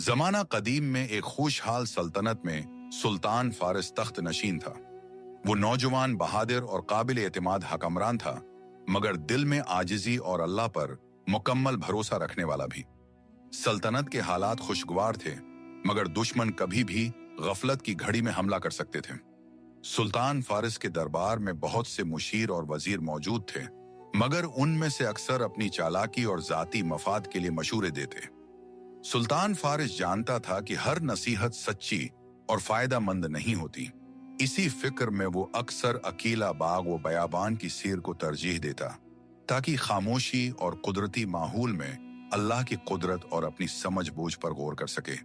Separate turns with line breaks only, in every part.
जमाना कदीम में एक खुशहाल सल्तनत में सुल्तान फारिस तख्त नशीन था। वो नौजवान, बहादुर और काबिल एतमाद हुक्मरान था, मगर दिल में आजिजी और अल्लाह पर मुकम्मल भरोसा रखने वाला भी। सल्तनत के हालात खुशगवार थे, मगर दुश्मन कभी भी गफलत की घड़ी में हमला कर सकते थे। सुल्तान फारिस के दरबार में बहुत से मुशीर और वजीर मौजूद थे, मगर उनमें से अक्सर अपनी चालाकी और जाती मफाद के लिए मशूरे देते। सुल्तान फारिस जानता था कि हर नसीहत सच्ची और फायदामंद नहीं होती। इसी फिक्र में वो अक्सर अकेला बाग व बयाबान की सीर को तरजीह देता, ताकि खामोशी और कुदरती माहौल में अल्लाह की कुदरत और अपनी समझ बूझ पर गौर कर सके।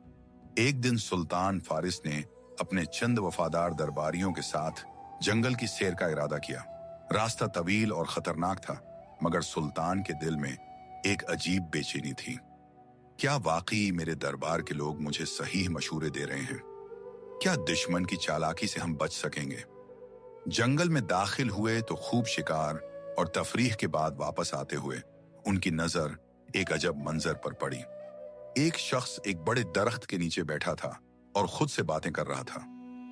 एक दिन सुल्तान फारिस ने अपने चंद वफादार दरबारियों के साथ जंगल की सैर का इरादा किया। रास्ता तवील और खतरनाक था, मगर सुल्तान के दिल में एक अजीब बेचैनी थी। क्या वाकई मेरे दरबार के लोग मुझे सही मशूरे दे रहे हैं? क्या दुश्मन की चालाकी से हम बच सकेंगे? जंगल में दाखिल हुए तो खूब शिकार और तफरीह के बाद वापस आते हुए उनकी नजर एक अजब मंजर पर पड़ी। एक शख्स एक बड़े दरख्त के नीचे बैठा था और खुद से बातें कर रहा था।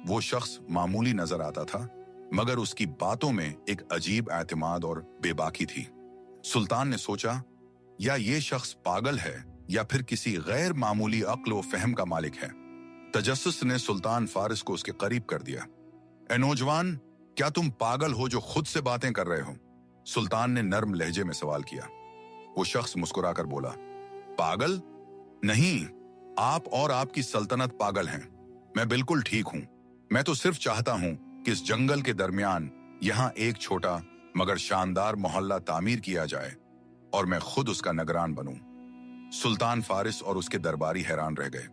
वो शख्स मामूली नजर आता था, मगर उसकी बातों में एक अजीब एतमाद और बेबाकी थी। सुल्तान ने सोचा, या ये शख्स पागल है या फिर किसी गैर मामूली अक्ल व फहम का मालिक है। तजस्सुस ने सुल्तान फारिस को उसके करीब कर दिया। ए नौजवान, क्या तुम पागल हो जो खुद से बातें कर रहे हो? सुल्तान ने नर्म लहजे में सवाल किया। वो शख्स मुस्कुराकर बोला, पागल नहीं, आप और आपकी सल्तनत पागल हैं। मैं बिल्कुल ठीक हूं। मैं तो सिर्फ चाहता हूं कि इस जंगल के दरमियान यहां एक छोटा मगर शानदार मोहल्ला तामीर किया जाए और मैं खुद उसका निगरान बनूं। सुल्तान फारिस और उसके दरबारी हैरान रह गए।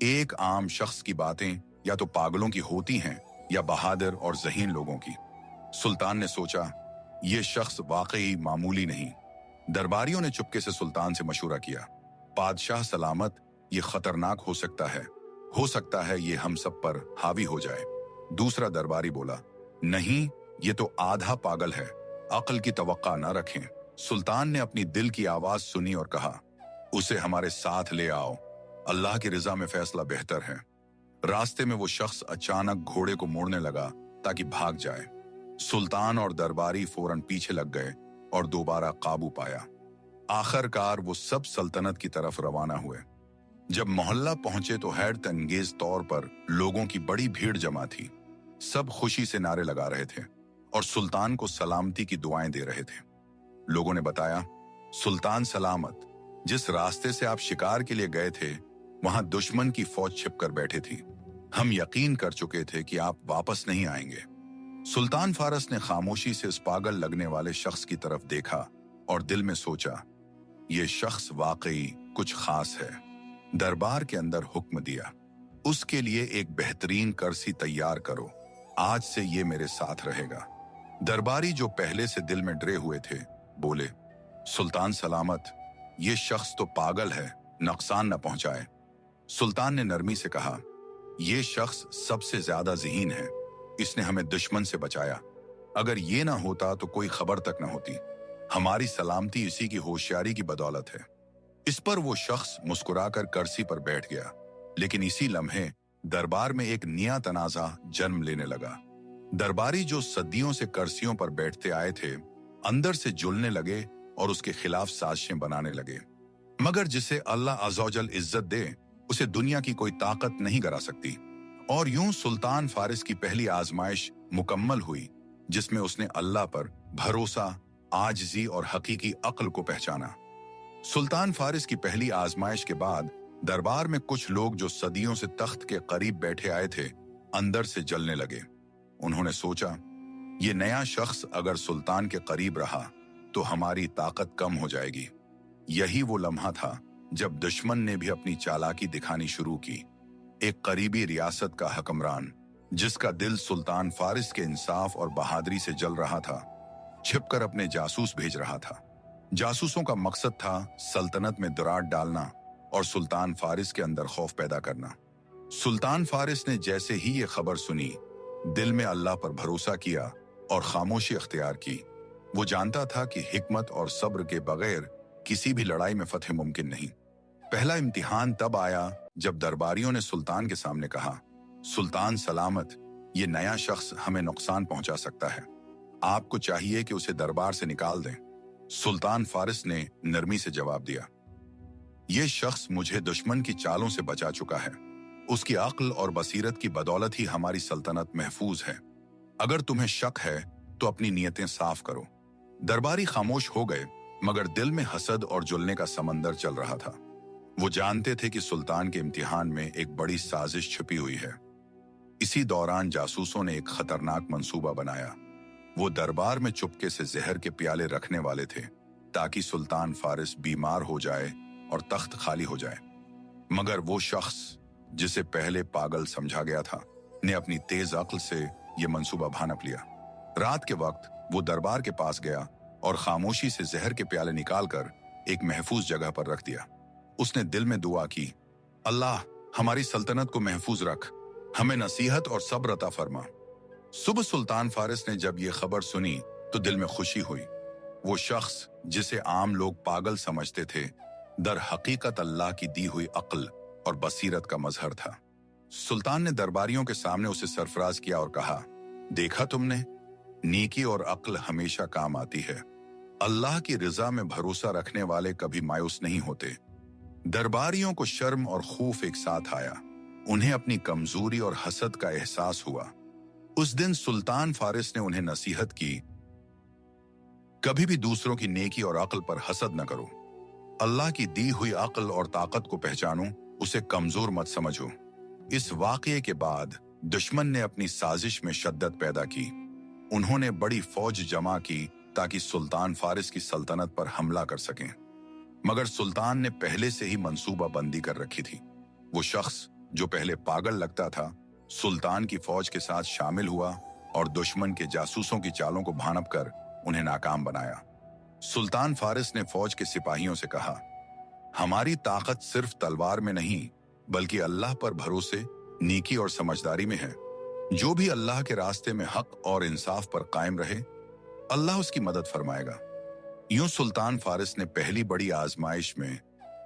एक आम शख्स की बातें या तो पागलों की होती हैं या बहादुर और ज़हीन लोगों की। सुल्तान ने सोचा, यह शख्स वाकई मामूली नहीं। दरबारियों ने चुपके से सुल्तान से मशूरा किया, बादशाह सलामत, ये खतरनाक हो सकता है ये हम सब पर हावी हो जाए। दूसरा दरबारी बोला, नहीं, ये तो आधा पागल है, अक्ल की तवक्का न रखें। सुल्तान ने अपनी दिल की आवाज सुनी और कहा, उसे हमारे साथ ले आओ, अल्लाह की रिजा में फैसला बेहतर है। रास्ते में वो शख्स अचानक घोड़े को मोड़ने लगा ताकि भाग जाए। सुल्तान और दरबारी फौरन पीछे लग गए और दोबारा काबू पाया। आखिरकार वो सब सल्तनत की तरफ रवाना हुए। जब मोहल्ला पहुंचे तो हैरत अंगेज तौर पर लोगों की बड़ी भीड़ जमा थी। सब खुशी से नारे लगा रहे थे और सुल्तान को सलामती की दुआएं दे रहे थे। लोगों ने बताया, सुल्तान सलामत, जिस रास्ते से आप शिकार के लिए गए थे वहां दुश्मन की फौज छिपकर बैठी थी। हम यकीन कर चुके थे कि आप वापस नहीं आएंगे। सुल्तान फारिस ने खामोशी से उस पागल लगने वाले शख्स की तरफ देखा और दिल में सोचा, यह शख्स वाकई कुछ खास है। दरबार के अंदर हुक्म दिया, उसके लिए एक बेहतरीन कर्सी तैयार करो, आज से ये मेरे साथ रहेगा। दरबारी जो पहले से दिल में डरे हुए थे बोले, सुल्तान सलामत, ये शख्स तो पागल है, नुकसान न पहुंचाए। सुल्तान ने नरमी से कहा, यह शख्स सबसे ज्यादा ज़हीन है, इसने हमें दुश्मन से बचाया। अगर ये ना होता तो कोई खबर तक न होती। हमारी सलामती इसी की होशियारी की बदौलत है। इस पर वो शख्स मुस्कुराकर कर्सी पर बैठ गया, लेकिन इसी लम्हे दरबार में एक नया तनाजा जन्म लेने लगा। दरबारी जो सदियों से कर्सियों पर बैठते आए थे, अंदर से जुलने लगे और उसके खिलाफ साजिशें बनाने लगे। मगर जिसे अल्लाह अज़्ज़वजल इज्जत दे, उसे दुनिया की कोई ताकत नहीं गिरा सकती। और यूं सुल्तान फारिस की पहली आजमाइश मुकम्मल हुई, जिसमें उसने अल्लाह पर भरोसा, आजिज़ी और हकीकी अक्ल को पहचाना। सुल्तान फारिस की पहली आजमाइश के बाद दरबार में कुछ लोग जो सदियों से तख्त के करीब बैठे आए थे, अंदर से जलने लगे। उन्होंने सोचा, ये नया शख्स अगर सुल्तान के करीब रहा तो हमारी ताकत कम हो जाएगी। यही वो लम्हा था जब दुश्मन ने भी अपनी चालाकी दिखानी शुरू की। एक करीबी रियासत का हुक्मरान, जिसका दिल सुल्तान फारिस के इंसाफ और बहादुरी से जल रहा था, छिपकर अपने जासूस भेज रहा था। जासूसों का मकसद था सल्तनत में दरार डालना और सुल्तान फारिस के अंदर खौफ पैदा करना। सुल्तान फारिस ने जैसे ही ये खबर सुनी, दिल में अल्लाह पर भरोसा किया और खामोशी अख्तियार की। वो जानता था कि हिकमत और सब्र के बगैर किसी भी लड़ाई में फतह मुमकिन नहीं। पहला इम्तिहान तब आया जब दरबारियों ने सुल्तान के सामने कहा, सुल्तान सलामत, ये नया शख्स हमें नुकसान पहुंचा सकता है, आपको चाहिए कि उसे दरबार से निकाल दें। सुल्तान फारिस ने नरमी से जवाब दिया, ये शख्स मुझे दुश्मन की चालों से बचा चुका है, उसकी अक्ल और बसीरत की बदौलत ही हमारी सल्तनत महफूज है। अगर तुम्हें शक है तो अपनी नीयतें साफ करो। दरबारी खामोश हो गए, मगर दिल में हसद और जुलने का समंदर चल रहा था। वो जानते थे कि सुल्तान के इम्तिहान में एक बड़ी साजिश छुपी हुई है। इसी दौरान जासूसों ने एक खतरनाक मंसूबा बनाया। वो दरबार में चुपके से जहर के प्याले रखने वाले थे ताकि सुल्तान फारिस बीमार हो जाए और तख्त खाली हो जाए। मगर वो शख्स जिसे पहले पागल समझा गया था ने अपनी तेज अक्ल से ये मंसूबा भानप लिया। रात के वक्त वो दरबार के पास गया और खामोशी से जहर के प्याले निकालकर एक महफूज जगह पर रख दिया। उसने दिल में दुआ की, अल्लाह हमारी सल्तनत को महफूज रख, हमें नसीहत और सब्र अता फरमा। सुबह सुल्तान फारिस ने जब ये खबर सुनी तो दिल में खुशी हुई। वो शख्स जिसे आम लोग पागल समझते थे, दर हकीकत अल्लाह की दी हुई अक्ल और बसीरत का मजहर था। सुल्तान ने दरबारियों के सामने उसे सरफराज किया और कहा, देखा तुमने, नेकी और अक्ल हमेशा काम आती है। अल्लाह की रिजा में भरोसा रखने वाले कभी मायूस नहीं होते। दरबारियों को शर्म और खौफ एक साथ आया। उन्हें अपनी कमजोरी और हसद का एहसास हुआ। उस दिन सुल्तान फारिस ने उन्हें नसीहत की, कभी भी दूसरों की नेकी और अक्ल पर हसद न करो। अल्लाह की दी हुई अक्ल और ताकत को पहचानो, उसे कमजोर मत समझो। इस वाकये के बाद दुश्मन ने अपनी साजिश में शद्दत पैदा की। उन्होंने बड़ी फौज जमा की ताकि सुल्तान फारिस की सल्तनत पर हमला कर सकें। मगर सुल्तान ने पहले से ही मंसूबा बंदी कर रखी थी। वो शख्स जो पहले पागल लगता था, सुल्तान की फौज के साथ शामिल हुआ और दुश्मन के जासूसों की चालों को भानप कर उन्हें नाकाम बनाया। सुल्तान फारिस ने फौज के सिपाहियों से कहा, हमारी ताकत सिर्फ तलवार में नहीं बल्कि अल्लाह पर भरोसे, नेकी और समझदारी में है। जो भी अल्लाह के रास्ते में हक और इंसाफ पर कायम रहे, अल्लाह उसकी मदद फरमाएगा। यूं सुल्तान फारिस ने पहली बड़ी आजमाइश में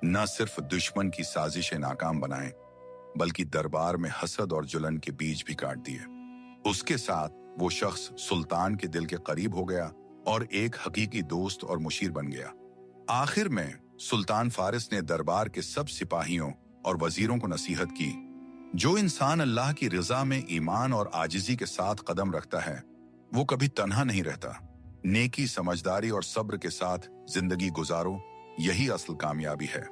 न सिर्फ दुश्मन की साजिशें नाकाम बनाए बल्कि दरबार में हसद और जुलन के बीज भी काट दिए। उसके साथ वो शख्स सुल्तान के दिल के करीब हो गया और एक हकीकी दोस्त और मुशीर बन गया। आखिर में सुल्तान फारिस ने दरबार के सब सिपाहियों और वजीरों को नसीहत की, जो इंसान अल्लाह की रजा में ईमान और आजिजी के साथ कदम रखता है वो कभी तन्हा नहीं रहता। नेकी, समझदारी और सब्र के साथ जिंदगी गुजारो, यही असल कामयाबी है।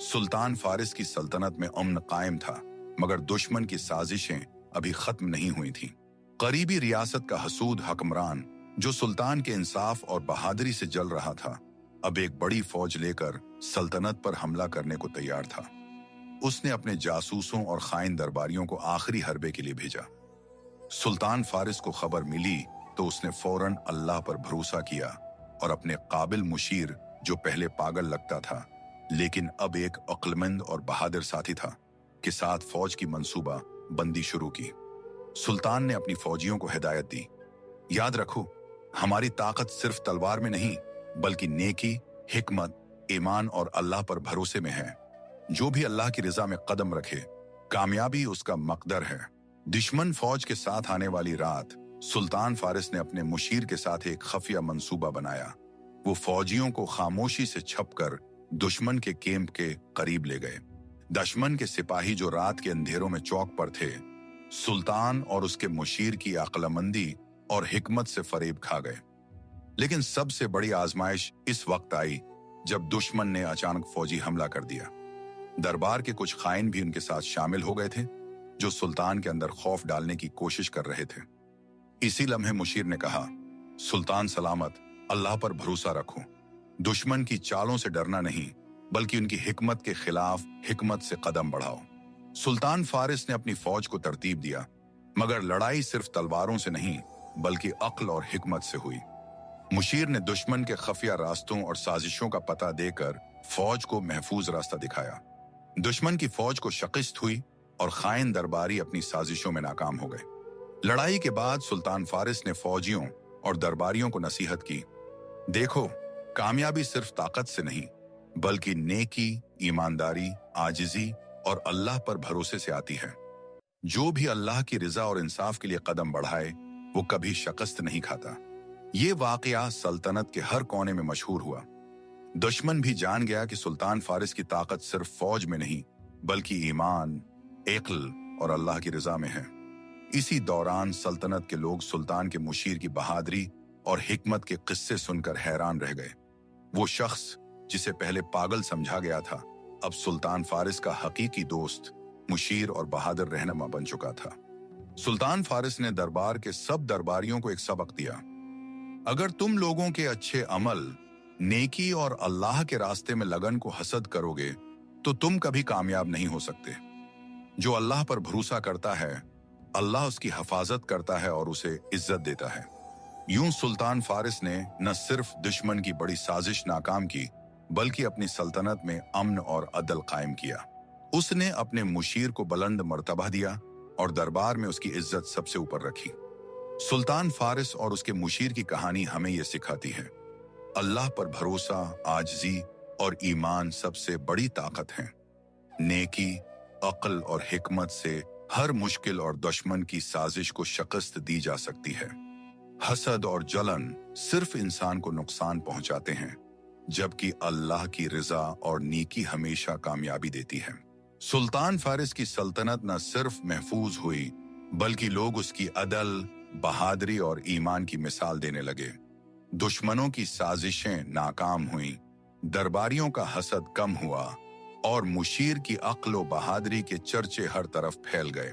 सुल्तान फारिस की सल्तनत में अमन कायम था, मगर दुश्मन की साजिशें अभी खत्म नहीं हुई थीं। करीबी रियासत का हसूद हुक्मरान, जो सुल्तान के इंसाफ और बहादुरी से जल रहा था, अब एक बड़ी फौज लेकर सल्तनत पर हमला करने को तैयार था। उसने अपने जासूसों और खाइन दरबारियों को आखिरी हरबे के लिए भेजा। सुल्तान फारिस को खबर मिली तो उसने फौरन अल्लाह पर भरोसा किया और अपने काबिल मुशीर, जो पहले पागल लगता था लेकिन अब एक अक्लमंद और बहादुर साथी था, के साथ फौज की मंसूबा बंदी शुरू की। सुल्तान ने अपनी फौजियों को हिदायत दी, याद रखो, हमारी ताकत सिर्फ तलवार में नहीं बल्कि नेकी, हिकमत, ईमान और अल्लाह पर भरोसे में है। जो भी अल्लाह की रजा में कदम रखे, कामयाबी उसका मकदर है। दुश्मन फौज के साथ आने वाली रात सुल्तान फारिस ने अपने मुशीर के साथ एक खफिया मंसूबा बनाया। वो फौजियों को खामोशी से छपकर दुश्मन के कैंप के करीब ले गए। दुश्मन के सिपाही जो रात के अंधेरों में चौक पर थे, सुल्तान और उसके मुशीर की अक्लमंदी और हिकमत से फरेब खा गए। लेकिन सबसे बड़ी आजमाइश इस वक्त आई जब दुश्मन ने अचानक फौजी हमला कर दिया। दरबार के कुछ खाइन भी उनके साथ शामिल हो गए थे, जो सुल्तान के अंदर खौफ डालने की कोशिश कर रहे थे। इसी लम्हे मुशीर ने कहा, सुल्तान सलामत, अल्लाह पर भरोसा रखो। दुश्मन की चालों से डरना नहीं बल्कि उनकी हिकमत के खिलाफ हिकमत से कदम बढ़ाओ। सुल्तान फारिस ने अपनी फौज को तरतीब दिया, मगर लड़ाई सिर्फ तलवारों से नहीं बल्कि अक्ल और हिकमत से हुई। मुशीर ने दुश्मन के खफिया रास्तों और साजिशों का पता देकर फौज को महफूज रास्ता दिखाया। दुश्मन की फौज को शिकस्त हुई और खाइन दरबारी अपनी साजिशों में नाकाम हो गए। लड़ाई के बाद सुल्तान फारिस ने फौजियों और दरबारियों को नसीहत की, देखो, कामयाबी सिर्फ ताकत से नहीं बल्कि नेकी, ईमानदारी, आजिजी और अल्लाह पर भरोसे से आती है। जो भी अल्लाह की रिजा और इंसाफ के लिए कदम बढ़ाए वो कभी शिकस्त नहीं खाता। ये वाकया सल्तनत के हर कोने में मशहूर हुआ। दुश्मन भी जान गया कि सुल्तान फारिस की ताकत सिर्फ फौज में नहीं बल्कि ईमान, अक्ल और अल्लाह की रिजा में है। इसी दौरान सल्तनत के लोग सुल्तान के मुशीर की बहादुरी और हिकमत के किस्से सुनकर हैरान रह गए। वो शख्स जिसे पहले पागल समझा गया था अब सुल्तान फारिस का हकीकी दोस्त, मुशीर और बहादुर रहनुमा बन चुका था। सुल्तान फारिस ने दरबार के सब दरबारियों को एक सबक दिया। अगर तुम लोगों के अच्छे अमल, नेकी और अल्लाह के रास्ते में लगन को हसद करोगे तो तुम कभी कामयाब नहीं हो सकते। जो अल्लाह पर भरोसा करता है अल्लाह उसकी हिफाजत करता है और उसे इज्जत देता है। यूं सुल्तान फारिस ने न सिर्फ दुश्मन की बड़ी साजिश नाकाम की बल्कि अपनी सल्तनत में अमन और अदल कायम किया। उसने अपने मुशीर को बुलंद मर्तबा दिया और दरबार में उसकी इज्जत सबसे ऊपर रखी। सुल्तान फारिस और उसके मुशीर की कहानी हमें यह सिखाती है, अल्लाह पर भरोसा, आजिज़ी और ईमान सबसे बड़ी ताकत है। नेकी, अक्ल और हिकमत से हर मुश्किल और दुश्मन की साजिश को शिकस्त दी जा सकती है। हसद और जलन सिर्फ इंसान को नुकसान पहुंचाते हैं, जबकि अल्लाह की रिजा और नेकी हमेशा कामयाबी देती है। सुल्तान फारिस की सल्तनत न सिर्फ महफूज हुई बल्कि लोग उसकी अदल, बहादुरी और ईमान की मिसाल देने लगे। दुश्मनों की साजिशें नाकाम हुईं, दरबारियों का हसद कम हुआ और मुशीर की अक्ल व बहादुरी के चर्चे हर तरफ फैल गए।